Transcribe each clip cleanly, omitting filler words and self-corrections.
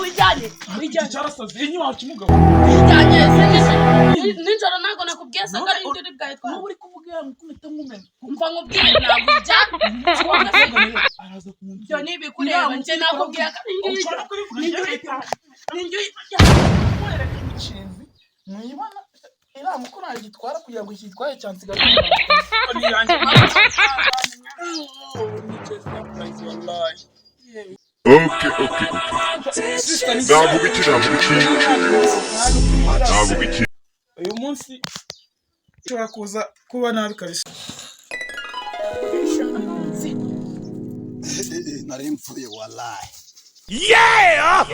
wijyanye cyarasaze inyuma kimugabo wijyanye nijoro ntago nakubwiye saka ari induri bwawe twaba uri kuvuga mukubita nkumena umva nkubwiye ntabwo ujyanye araza kumubwira byo nibikureba nje nakubwiye ko ushobora kurivuga ninjye ikinzi mwibana ira mukuru agitwara kugira ngo kitwaye cyansigaye Okay. Uyu munsi ushobora kuza kuba nabi kabisa. Nari mfuye wallahi. Yeah!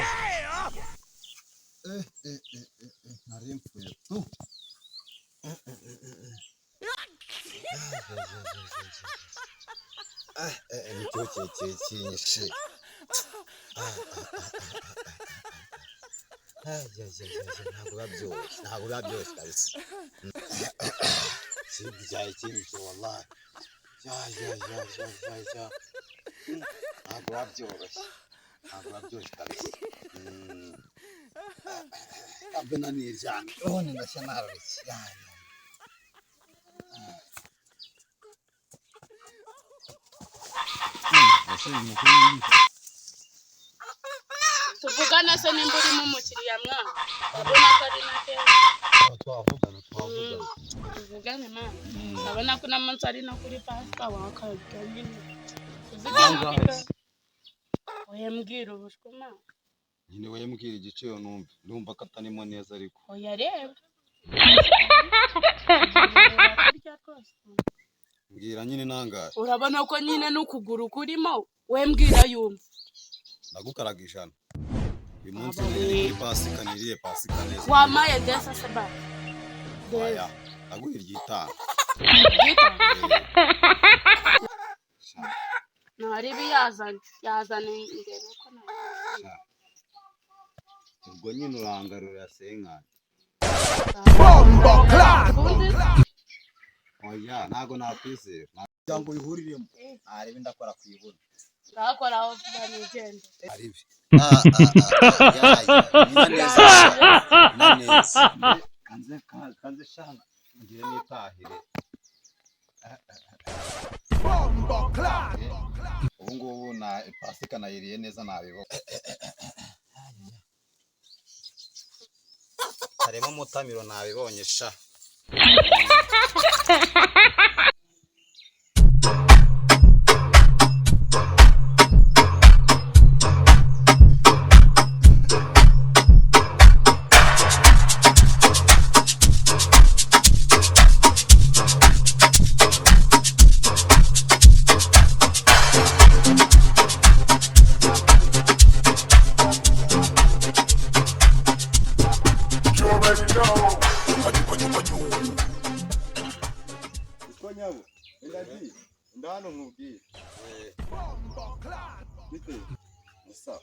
Nari mfuye tu. Nicyo cyinshi. ntabwo babyoshye kabisa. Bigaye cyinshi wallahi. Ntabwo babyoshye kabisa. Abe nanirjana none ndashanarutse. tuvugana se nimba urimo umukiriya mwana urabona ko ari na keza twavugana tuvugane mwana urabona ko n'amunsi ari no kuri pasika wakarya nyine oya mbwira ubushwe mwana nyine wowe mbwira igiciro numva ko atanimo neza ariko oya reba mbwira nyine nangaye urabona ko nyine n'ukuguru kurimo we mbwira yumva ndagukaraga ijana uyu munsi ni pasika niriye pasika neza wamaye desa seba oya ndaguhira igitanga ntari yazana imbere ko ubwo nyine urangarura senkani oya ntago nakwizera cyangwa uyihuriremo arebe ndakora kwibona ndakora aho banigenda aribi neza kanze shana ngire nitahire ubu ngubu na pasika nayiriye neza nabibo harimo mutamiro nabibonye sha ndano nkubwiye bite musa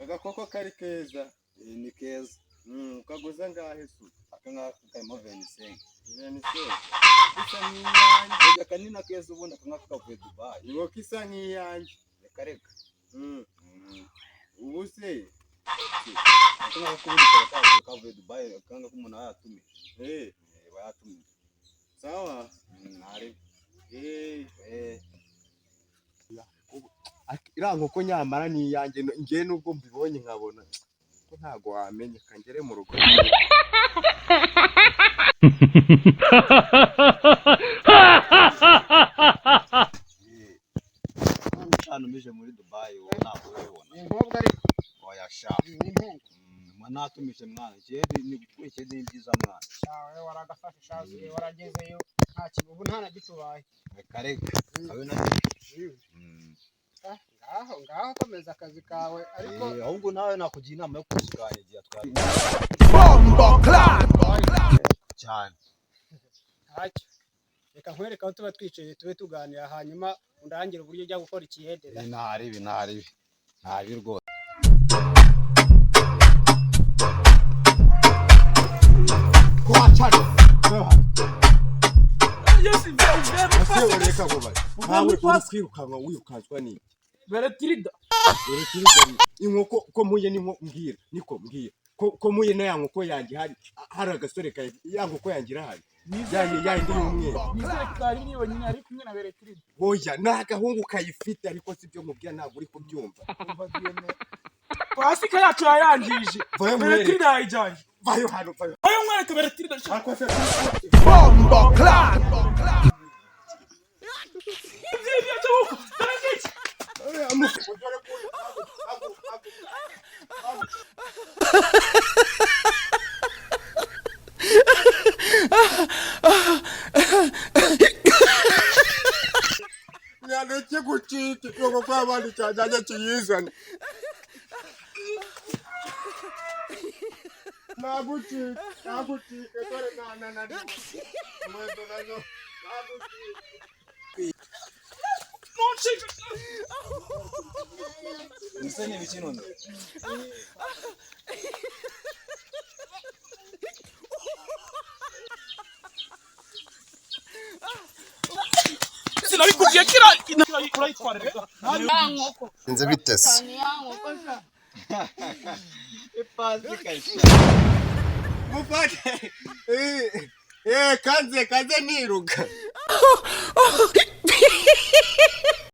agakoko kari keza ni keza kaguza ngahe su akanga kayimo 25 kisa nk'iyanjye kanina keza ubona kanga kavuye Dubai niwo kisa nk'iyanjye reka ubu se akanga kubika kavuye Dubai akanga ko umuntu ayatumije bayatumije sawa ntari iriya nkoko nyamara ni iyanjye njye nubwo mbibonye nkabona ko ntago wamenye kangere mu rugo hano mije muri Dubai wowe ntabwo ubibona inkobwa ariko oya sha natumije mwana ni gukurikije n'ibyiza mwana shawe waragafashe shazi waragezeyo nta kibubu nta nagitubaye kareka abe na ngaho komeza akazi kawe ariko ahubwo nawe nakugira inama yo kuziganira atwara cyane ntacyo reka nkwereka aho tuba twicaye tube tuganira hanyuma undangira uburyo ujya gukora ikiyedera ntari rwose reka bubaye ntawe uri kwirukanwa wirukanswa n'iki beretirida inkoko ko muye ninko mbwira niko mbwira ko muye na yankoko yanjye hari agasore ka yankoko yanjye irahari yandi y'umweru nizere kari niyo nyine ari kumwe na beretirida oya nagahungu kayifite ariko sibyo mubwira ntabwo uri kubyumva pasika yacu yayangije beretirida yayijyanye vayo hano vayo ayo mwereke beretirida Bomba clap. Nyaneke gucika yoko kwa bandi cyajya kiyizana nagucika dore nana mwedo nazo nagucika Nisanye bikinono sinabikubwiye kira urayitwarira yankoko Nze bitese. cyane yankoko sha ipasi kaisha mufate kanze niruka